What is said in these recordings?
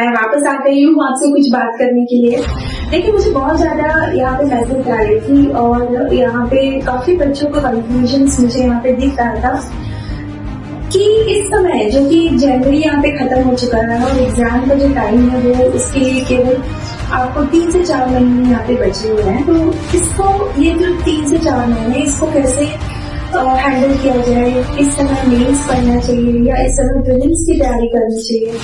मैं वापस आ गई हूँ आपसे कुछ बात करने के लिए। देखिए, मुझे बहुत ज्यादा यहाँ पे मैसेज आ रही थी और यहाँ पे काफी बच्चों को कंफ्यूजन मुझे यहाँ पे दिख रहा था कि इस समय जो कि जनवरी यहाँ पे खत्म हो चुका है और एग्जाम का जो टाइम है वो उसके लिए केवल आपको 3 से 4 महीने यहाँ पे बचे हुए हैं। तो इसको ये जो 3 से 4 महीने इसको कैसे हैंडल किया जाए, इस समय मेंस पढ़ना चाहिए या इस समय प्रीलिम्स की तैयारी करनी चाहिए,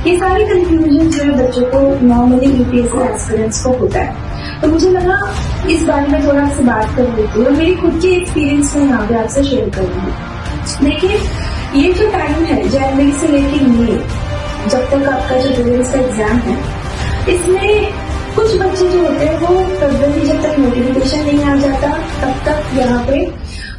ये सारे कंफ्यूजन जो है बच्चों को नॉर्मली यूपीएससी एस्पिरेंट्स को होता है। तो मुझे लगा इस बारे में थोड़ा आपसे बात कर लेती हूँ और मेरी खुद की एक्सपीरियंस में यहाँ पे आपसे शेयर करूंगी। देखिए, ये जो टाइम है जनवरी से लेकर मई, जब तक आपका जो प्रीलिम्स का एग्जाम है, इसमें कुछ बच्चे जो होते हैं वो फरवरी जब तक नोटिफिकेशन नहीं आ जाता तब तक यहाँ पे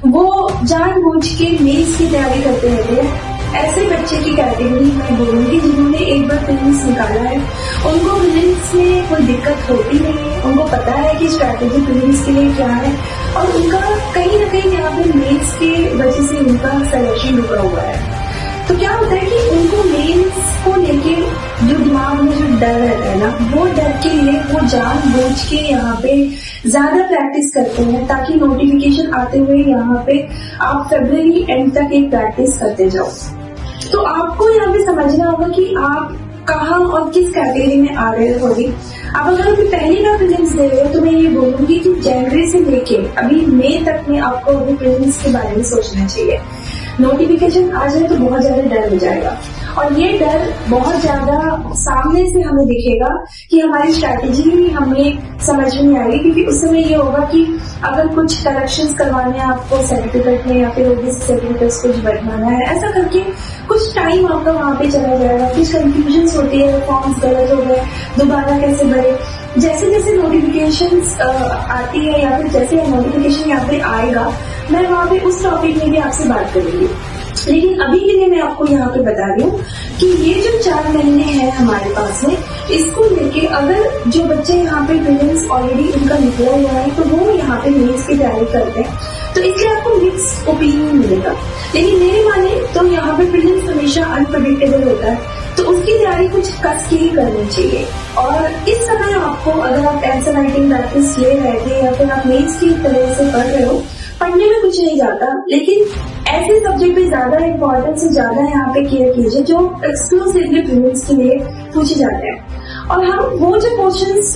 वो जानबूझ के मेंस की तैयारी करते रहते हैं। ऐसे बच्चे की कैटेगरी मैं बोलूंगी जिन्होंने एक बार प्रीलिम्स निकाला है, उनको प्रीलिम्स में कोई दिक्कत होती नहीं है, उनको पता है कि स्ट्रैटेजी प्रीलिम्स के लिए क्या है और उनका कहीं ना कहीं यहाँ पे मेंस की वजह से उनका सिलेक्शन रुका हुआ है। तो क्या होता है कि उनको मेंस को लेके जो दिमाग में जो डर रहता है ना, वो डर के लिए वो जानबूझ के यहाँ पे ज्यादा प्रैक्टिस करते हैं ताकि नोटिफिकेशन आते हुए यहाँ पे आप फरवरी एंड तक एक प्रैक्टिस करते जाओ। तो आपको यहाँ पे समझना होगा कि आप कहाँ और किस कैटेगरी में आ रहे हो। आप अगर अभी पहली बार प्रीलिम्स दे रहे हो तो मैं ये बोलूंगी कि जनवरी से लेके अभी मई तक में आपको अभी प्रीलिम्स के बारे में सोचना चाहिए। नोटिफिकेशन आ जाए तो बहुत ज्यादा डर हो जाएगा और ये डर बहुत ज्यादा सामने से हमें दिखेगा कि हमारी स्ट्रैटेजी भी हमें समझ में नहीं आएगी, क्योंकि उस समय ये होगा कि अगर कुछ करेक्शंस करवाने हैं आपको सर्टिफिकेट में या फिर ओबीसी सर्टिफिकेट्स कुछ बढ़वाना है, ऐसा करके कुछ टाइम आपका वहां पे चला जाएगा। कुछ कंफ्यूजन होती है, फॉर्म्स गलत हो गए, दोबारा कैसे भरे। जैसे जैसे नोटिफिकेशन आती है या फिर जैसे नोटिफिकेशन यहाँ पे आएगा, मैं वहाँ पे उस टॉपिक में भी आपसे बात करूंगी। लेकिन अभी के लिए मैं आपको यहाँ पे बता रही हूँ कि ये जो 4 महीने हैं हमारे पास में, इसको लेके अगर जो बच्चे यहाँ पे प्रीलिम्स ऑलरेडी उनका निकला हुआ है तो वो यहाँ पे मेंस की तैयारी करते हैं, तो इसलिए आपको मिक्स ओपिनियन मिलेगा। लेकिन मेरे माने तो यहाँ पे प्रीलिम्स हमेशा अनप्रेडिक्टेबल होता है, तो उसकी तैयारी कुछ कस के ही करनी चाहिए। और इस समय आपको अगर आप आंसर राइटिंग प्रैक्टिस ले रहे थे या फिर आप मेंस की तरह से पढ़ रहे हो, पढ़ने में कुछ नहीं जाता, लेकिन ऐसे सब्जेक्ट पे ज्यादा इम्पोर्टेंस से ज्यादा यहाँ पे केयर कीजिए जो एक्सक्लूसिवली प्रीलिम्स के लिए पूछे जाते हैं। और हम वो जो क्वेश्चंस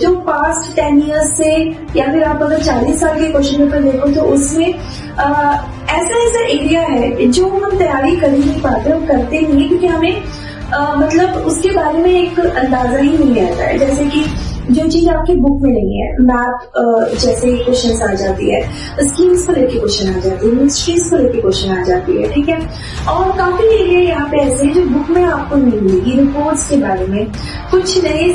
जो पास्ट 10 इयर्स से या फिर आप अगर 40 साल के क्वेश्चन पेपर देखो तो उसमें ऐसा ऐसा एरिया है जो हम तैयारी कर ही नहीं पाते और करते नहीं है, क्योंकि हमें मतलब उसके बारे में एक अंदाजा ही नहीं आता है। जैसे कि जो चीज आपके बुक में नहीं है, मैथ जैसे क्वेश्चन आ जाती है, स्कीम्स को लेके क्वेश्चन आ जाती है, मिनिस्ट्रीज को लेके क्वेश्चन आ जाती है, ठीक है। और काफी एरिया यहाँ पे ऐसे जो बुक में आपको नहीं मिलेगी। रिपोर्ट्स के बारे में कुछ नए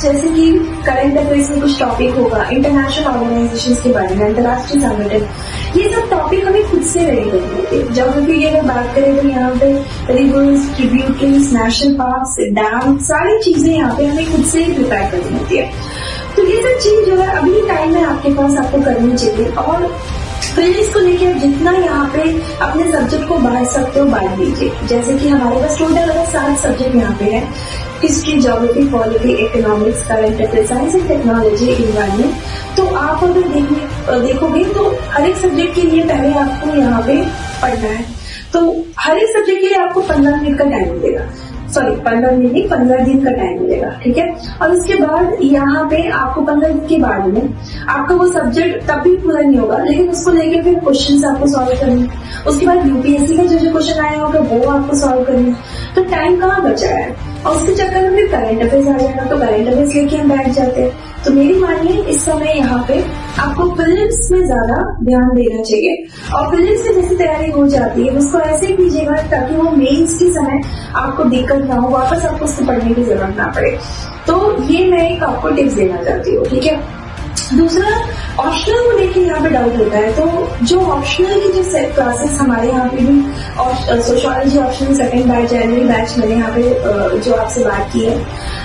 जैसे कि करंट अफेयर्स में कुछ टॉपिक होगा, इंटरनेशनल ऑर्गेनाइजेशन के बारे में, अंतर्राष्ट्रीय संगठन, ये सब टॉपिक हमें खुद से रेडी करने होते हैं। ज्योग्राफी की अगर बात करें तो यहाँ पे reverse, tributaries, national park, dam, सारी चीजें यहाँ पे हमें खुद से ही प्रिपेयर करनी होती है। तो ये सब चीज जो है अभी टाइम में आपके पास आपको करनी चाहिए। और प्रीलिम्स को लेके आप जितना यहाँ पे अपने सब्जेक्ट को बांट सकते हो बांट दीजिए। जैसे कि हमारे पास टोटल 7 सब्जेक्ट यहाँ पे है, history, geography, polity, economics, current affair, science and technology, environment. तो आप अगर देखोगे तो हर एक सब्जेक्ट के लिए पहले आपको यहाँ पे पढ़ना है, तो हर एक सब्जेक्ट के लिए आपको 15 मिनट का टाइम मिलेगा। सॉरी 15 मिनट नहीं, 15 दिन का टाइम मिलेगा, ठीक है। और उसके बाद यहाँ पे आपको 15 दिन के बाद में आपका वो सब्जेक्ट तब भी पूरा नहीं होगा, लेकिन उसको लेके फिर क्वेश्चन आपको सॉल्व करने। उसके बाद यूपीएससी का जो क्वेश्चन आया होगा वो आपको सॉल्व करना। तो टाइम कहाँ बचा है, और उसके चक्कर में फिर करंट अफेयर्स आ जाएगा, तो करंट अफेयर्स लेके हम बैठ जाते हैं। तो मेरी मानिए इस समय यहाँ पे आपको प्रीलिम्स में ज्यादा ध्यान देना चाहिए, और प्रीलिम्स में जैसे तैयारी हो जाती है उसको ऐसे ही कीजिएगा ताकि वो मेंस के समय आपको दिक्कत ना हो, वापस आपको उसको पढ़ने की जरूरत ना पड़े। तो ये मैं एक आपको टिप्स देना चाहती हूँ, ठीक है। दूसरा, ऑप्शनल को लेके यहाँ पे डाउट होता है, तो जो ऑप्शनल की जो क्लासेस हमारे यहाँ पे भी सोशियोलॉजी ऑप्शनल सेकंड बैच, जनवरी बैच मैंने यहाँ पे जो आपसे बात की है।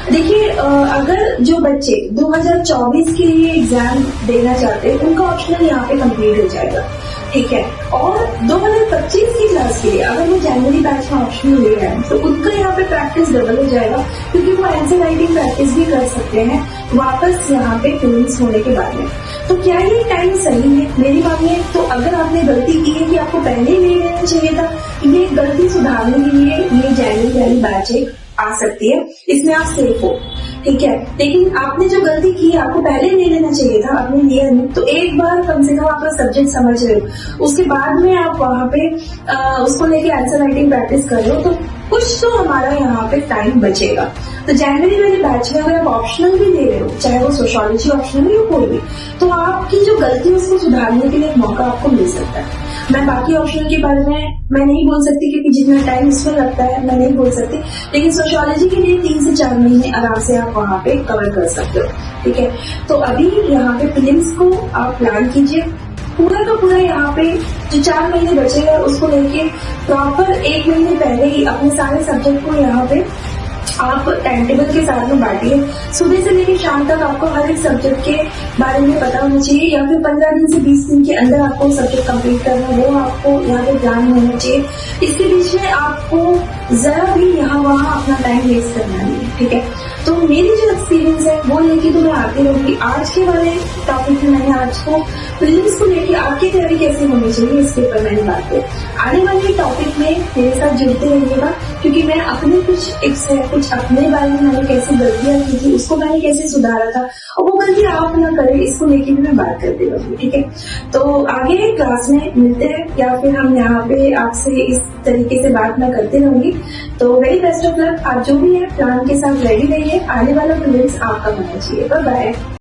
देखिए, अगर जो बच्चे 2024 के लिए एग्जाम देना चाहते हैं उनका ऑप्शनल यहाँ पे कंप्लीट हो जाएगा, ठीक है। और 2025 की क्लास के लिए अगर वो जनवरी बैच में ऑप्शन ले रहे हैं तो उनका यहाँ पे प्रैक्टिस डबल हो जाएगा, क्योंकि वो आंसर राइटिंग प्रैक्टिस भी कर सकते हैं वापस यहाँ पे प्रीलिम्स होने के बाद में। तो क्या ये टाइम सही है? मेरी मानिए तो अगर आपने गलती की है कि आपको पहले ही ले लेना चाहिए था, ये गलती सुधारने के लिए ये जनवरी वाली बैच आ सकती है, इसमें आप सेफ हो, ठीक है। लेकिन आपने जो गलती की है आपको पहले ले लेना चाहिए था, आपने लिया नहीं। तो एक बार कम से कम आपका सब्जेक्ट समझ रहे हो, उसके बाद में आप वहां पे उसको लेके आंसर राइटिंग प्रैक्टिस कर रहे हो, तो कुछ तो हमारा यहाँ पे टाइम बचेगा। तो जनवरी वाले बैच में अगर आप ऑप्शनल भी ले रहे हो, चाहे वो सोशियोलॉजी ऑप्शनल हो कोई भी, तो आपकी जो गलती है उसको सुधारने के लिए एक मौका आपको मिल सकता है। मैं बाकी ऑप्शन के बारे में मैं नहीं बोल सकती, क्योंकि जितना टाइम इसमें लगता है मैं नहीं बोल सकती, लेकिन सोशियोलॉजी के लिए 3 से 4 महीने आराम से आप वहां पे कवर कर सकते हो, ठीक है। तो अभी यहाँ पे प्रीलिम्स को आप प्लान कीजिए, पूरा का पूरा यहाँ पे जो 4 महीने बचेगा उसको लेके प्रॉपर 1 महीने पहले ही अपने सारे सब्जेक्ट को यहाँ पे आप टाइम टेबल के साथ में बांटिए। सुबह से लेकर शाम तक आपको हर एक सब्जेक्ट के बारे में पता होना चाहिए, या फिर 15 दिन से 20 दिन के अंदर आपको सब्जेक्ट कंप्लीट करना है, वो आपको यहाँ पे प्लान होना चाहिए। इसके बीच में आपको जरा भी यहाँ वहाँ अपना टाइम वेस्ट करना नहीं है, ठीक है। तो मेरी जो एक्सपीरियंस है वो लेके तो मैं आती रहूंगी। आज के वाले टॉपिक में मैंने आज को प्रीलिम्स को लेके आपकी तैयारी कैसे होनी चाहिए इसके ऊपर मैंने बात की। आने वाले टॉपिक में मेरे साथ जुड़ते रहिएगा, क्योंकि मैं अपने कुछ टिप्स है, कुछ अपने बारे में मैंने कैसे गलतियां की थी, उसको मैंने कैसे सुधारा था, और वो गलती आप ना करें इसको लेके भी मैं बात करती रहूंगी, ठीक है। तो आगे क्लास में मिलते हैं, या फिर हम यहाँ पे आपसे इस तरीके से बात मैं करती रहूंगी। तो वेरी बेस्ट ऑफ लक। आप जो भी है प्लान के साथ रेडी रहिए, आने वाला प्रीलिम्स आपका होना चाहिए। Bye bye.